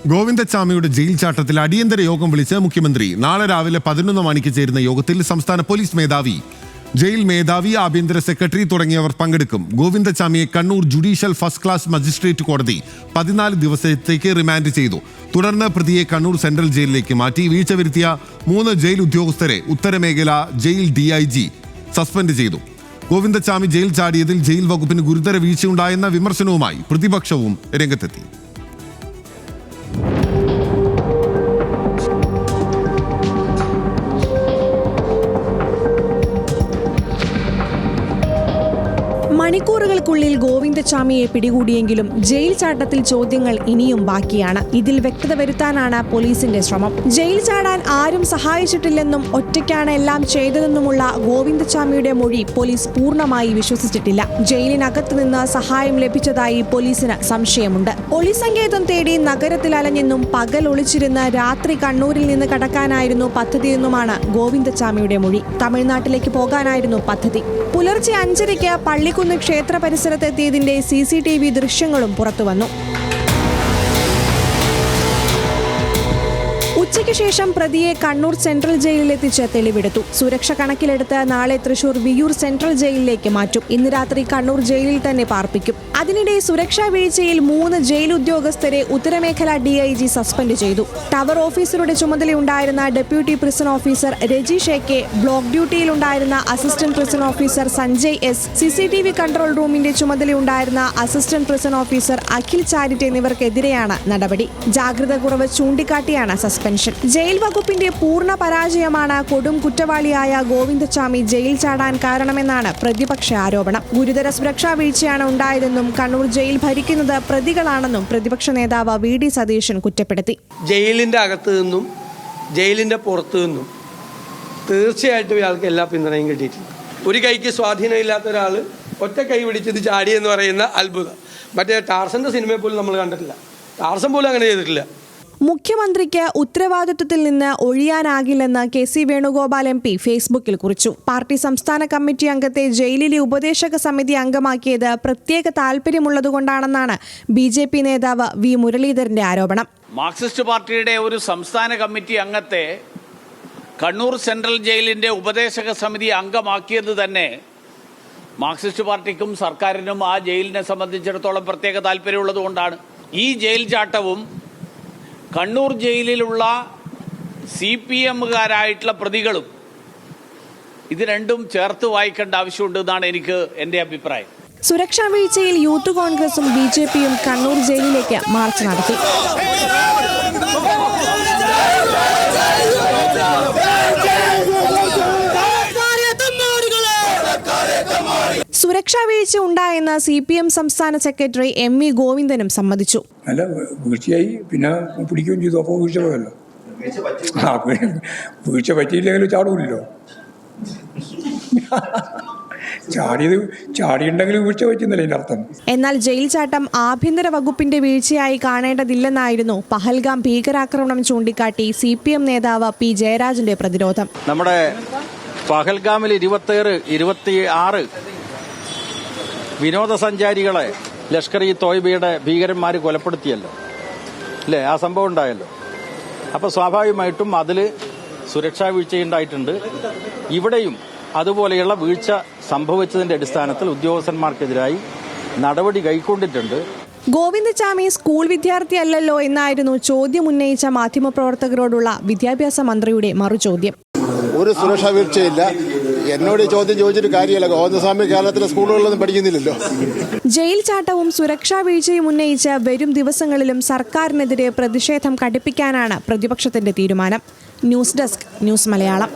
ഗോവിന്ദച്ചാമിയുടെ jail ചാട്ടത്തിൽ അടിയന്തര യോഗം വിളിച്ച് മുഖ്യമന്ത്രി. നാളെ രാവിലെ 11 മണിക്ക് ചേരുന്ന യോഗത്തിൽ സംസ്ഥാന പോലീസ് മേധാവി, ജയിൽ മേധാവി, ആഭ്യന്തര സെക്രട്ടറി തുടങ്ങിയവർ പങ്കെടുക്കും. ഗോവിന്ദച്ചാമിയെ Kannur judicial first class magistrate കോടതി 14 ദിവസത്തേക്ക് റിമാൻഡ് ചെയ്തു. തുടർന്ന് പ്രതിയെ കണ്ണൂർ സെൻട്രൽ ജയിലിലേക്ക് മാറ്റി. വീഴ്ച വരുത്തിയ 3 ജയിൽ ഉദ്യോഗസ്ഥരെ ഉത്തരമേഖല ജയിൽ DIG സസ്പെൻഡ് ചെയ്തു. ഗോവിന്ദച്ചാമി ജയിൽ ചാടിയതിൽ ജയിൽ വകുപ്പിന് ഗുരുതര വീഴ്ചയുണ്ടായെന്ന വിമർശനവുമായി പ്രതിപക്ഷവും രംഗത്തെത്തി. മണിക്കൂറുകൾക്കുള്ളിൽ ഗോവിന്ദച്ചാമിയെ പിടികൂടിയെങ്കിലും ജയിൽ ചാട്ടത്തിൽ ചോദ്യങ്ങൾ ഇനിയും ബാക്കിയാണ്. ഇതിൽ വ്യക്തത വരുത്താനാണ് പോലീസിന്റെ ശ്രമം. ജയിൽ ചാടാൻ ആരും സഹായിച്ചിട്ടില്ലെന്നും ഒറ്റയ്ക്കാണ് എല്ലാം ചെയ്തതെന്നുമുള്ള ഗോവിന്ദച്ചാമിയുടെ മൊഴി പോലീസ് പൂർണ്ണമായി വിശ്വസിച്ചിട്ടില്ല. ജയിലിനകത്ത് നിന്ന് സഹായം ലഭിച്ചതായി പോലീസിന് സംശയമുണ്ട്. ഒളിസങ്കേതം തേടി നഗരത്തിൽ അലഞ്ഞെന്നും പകൽ ഒളിച്ചിരുന്ന് രാത്രി കണ്ണൂരിൽ നിന്ന് കടക്കാനായിരുന്നു പദ്ധതിയെന്നുമാണ് ഗോവിന്ദച്ചാമിയുടെ മൊഴി. തമിഴ്നാട്ടിലേക്ക് പോകാനായിരുന്നു പദ്ധതി. പുലർച്ചെ 5:30 പള്ളിക്കുന്ന് ക്ഷേത്ര പരിസരത്തെത്തിയതിന്റെ CCTV ദൃശ്യങ്ങളും പുറത്തുവന്നു. ഉച്ചയ്ക്ക് ശേഷം പ്രതിയെ കണ്ണൂർ സെൻട്രൽ ജയിലിലെത്തിച്ച് തെളിവെടുത്തു. സുരക്ഷ കണക്കിലെടുത്ത് നാളെ തൃശൂർ വിയൂർ സെൻട്രൽ ജയിലിലേക്ക് മാറ്റും. ഇന്ന് രാത്രി കണ്ണൂർ ജയിലിൽ തന്നെ പാർപ്പിക്കും. അതിനിടെ സുരക്ഷാ വീഴ്ചയിൽ 3 ജയിൽ ഉദ്യോഗസ്ഥരെ ഉത്തരമേഖല DIG സസ്പെൻഡ് ചെയ്തു. ടവർ ഓഫീസറുടെ ചുമതലയുണ്ടായിരുന്ന deputy prison officer Rajeesh AK, block ഡ്യൂട്ടിയിലുണ്ടായിരുന്ന assistant prison officer Sanjay S, CCTV control റൂമിന്റെ ചുമതലയുണ്ടായിരുന്ന assistant prison officer Akhil Charit എന്നിവർക്കെതിരെയാണ് നടപടി. ജാഗ്രത കുറവ് ചൂണ്ടിക്കാട്ടിയാണ് സസ്പെൻഷൻ. ജയിൽ വകുപ്പിന്റെ പൂർണ്ണ പരാജയമാണ് കൊടും കുറ്റവാളിയായ ഗോവിന്ദച്ചാമി ജയിൽ ചാടാൻ കാരണമെന്നാണ് പ്രതിപക്ഷ ആരോപണം. ഗുരുതര സുരക്ഷാ വീഴ്ചയാണ് ഉണ്ടായതെന്നും കണ്ണൂർ ജയിൽ ഭരിക്കുന്നത് പ്രതികളാണെന്നും പ്രതിപക്ഷ നേതാവ് VD സതീശൻ കുറ്റപ്പെടുത്തി. ജയിലിന്റെ അകത്ത് നിന്നും ജയിലിന്റെ പുറത്തു നിന്നും തീർച്ചയായിട്ടും ഇയാൾക്ക് എല്ലാ പിന്തുണയും കിട്ടിയിട്ടുണ്ട്. ഒരു കൈക്ക് സ്വാധീനമില്ലാത്ത ഒരാൾ ഒറ്റ കൈ പിടിച്ചത് ചാടി എന്ന് പറയുന്ന അത്ഭുതം മറ്റേ ടാർസന്റെ സിനിമയെ പോലും നമ്മൾ കണ്ടിട്ടില്ല. ടാർസൻ പോലും അങ്ങനെ ചെയ്തിട്ടില്ല. മുഖ്യമന്ത്രിക്ക് ഉത്തരവാദിത്വത്തിൽ നിന്ന് ഒഴിയാനാകില്ലെന്ന് KC വേണുഗോപാൽ MP ഫേസ്ബുക്കിൽ കുറിച്ചു. പാർട്ടി സംസ്ഥാന കമ്മിറ്റി അംഗത്തെ ജയിലിലെ ഉപദേശക സമിതി അംഗമാക്കിയത് പ്രത്യേക താൽപര്യമുള്ളതുകൊണ്ടാണെന്നാണ് BJP നേതാവ് V മുരളീധരന്റെ ആരോപണം. മാർക്സിസ്റ്റ് പാർട്ടിയുടെ ഒരു സംസ്ഥാന കമ്മിറ്റി അംഗത്തെ കണ്ണൂർ സെൻട്രൽ ജയിലിന്റെ ഉപദേശക സമിതി അംഗമാക്കിയത് തന്നെ മാർക്സിസ്റ്റ് പാർട്ടിക്കും സർക്കാരിനും ആ ജയിലിനെ സംബന്ധിച്ചിടത്തോളം പ്രത്യേക താല്പര്യമുള്ളതുകൊണ്ടാണ്. ഈ ജയിൽ ചാട്ടവും കണ്ണൂർ ജയിലിലുള്ള CPM-കാരായിട്ടുള്ള പ്രതികളും ഇത് രണ്ടും ചേർത്ത് വായിക്കേണ്ട ആവശ്യമുണ്ടെന്നാണ് എൻ്റെ അഭിപ്രായം. സുരക്ഷാ വീഴ്ചയിൽ യൂത്ത് കോൺഗ്രസും BJPയും കണ്ണൂർ ജയിലിലേക്ക് മാർച്ച് നടത്തി. സുരക്ഷാ വീഴ്ച ഉണ്ടായെന്ന് CPM സംസ്ഥാന സെക്രട്ടറി ME ഗോവിന്ദനും സമ്മതിച്ചു. അല്ല, വീഴ്ചയായി, പിന്നെ പിടിക്കുകയും ചെയ്തു. അപ്പോൾ വീഴ്ച പോയല്ലോ. വീഴ്ച പറ്റിയില്ലെങ്കിലും ചാടൂല്ലോ. ചാടിയുണ്ടെങ്കിലും വീഴ്ച പറ്റുന്നില്ല ഇതിന്റെ അർത്ഥം. എന്നാൽ ജയിൽ ചാട്ടം ആഭ്യന്തര വകുപ്പിന്റെ വീഴ്ചയായി കാണേണ്ടതില്ലെന്നായിരുന്നു പഹൽഗാം ഭീകരാക്രമണം ചൂണ്ടിക്കാട്ടി CPM നേതാവ് P ജയരാജന്റെ പ്രതിരോധം. നമ്മുടെ പഹൽഗാമിൽ 26 വിനോദസഞ്ചാരികളെ ലഷ്കർ-ഇ-തോയ്ബയുടെ ഭീകരന്മാർ കൊലപ്പെടുത്തിയല്ലോ, അല്ലേ? ആ സംഭവം ഉണ്ടായല്ലോ. അപ്പോൾ സ്വാഭാവികമായിട്ടും അതിൽ സുരക്ഷാ വീഴ്ചയുണ്ടായിട്ടുണ്ട്. ഇവിടെയും അതുപോലെയുള്ള വീഴ്ച സംഭവിച്ചതിന്റെ അടിസ്ഥാനത്തിൽ ഉദ്യോഗസ്ഥന്മാർക്കെതിരായി നടപടി കൈക്കൊണ്ടിട്ടുണ്ട്. ഗോവിന്ദച്ചാമി സ്കൂൾ വിദ്യാർത്ഥിയല്ലല്ലോ എന്നായിരുന്നു ചോദ്യം ഉന്നയിച്ച മാധ്യമപ്രവർത്തകരോടുള്ള വിദ്യാഭ്യാസ മന്ത്രിയുടെ മറുചോദ്യം. ഒരു സുരക്ഷാ വീഴ്ചയില്ല. എന്നോട് ചോദ്യം ചോദിച്ചിട്ട് കാര്യമല്ല. ഗോവിന്ദസ്വാമി കേരളത്തിലെ സ്കൂളുകളിലൊന്നും പഠിക്കുന്നില്ലല്ലോ. ജയിൽ ചാട്ടവും സുരക്ഷാ വീഴ്ചയും ഉന്നയിച്ച് വരും ദിവസങ്ങളിലും സർക്കാരിനെതിരെ പ്രതിഷേധം കടുപ്പിക്കാനാണ് പ്രതിപക്ഷത്തിന്റെ തീരുമാനം. News desk, news Malayalam.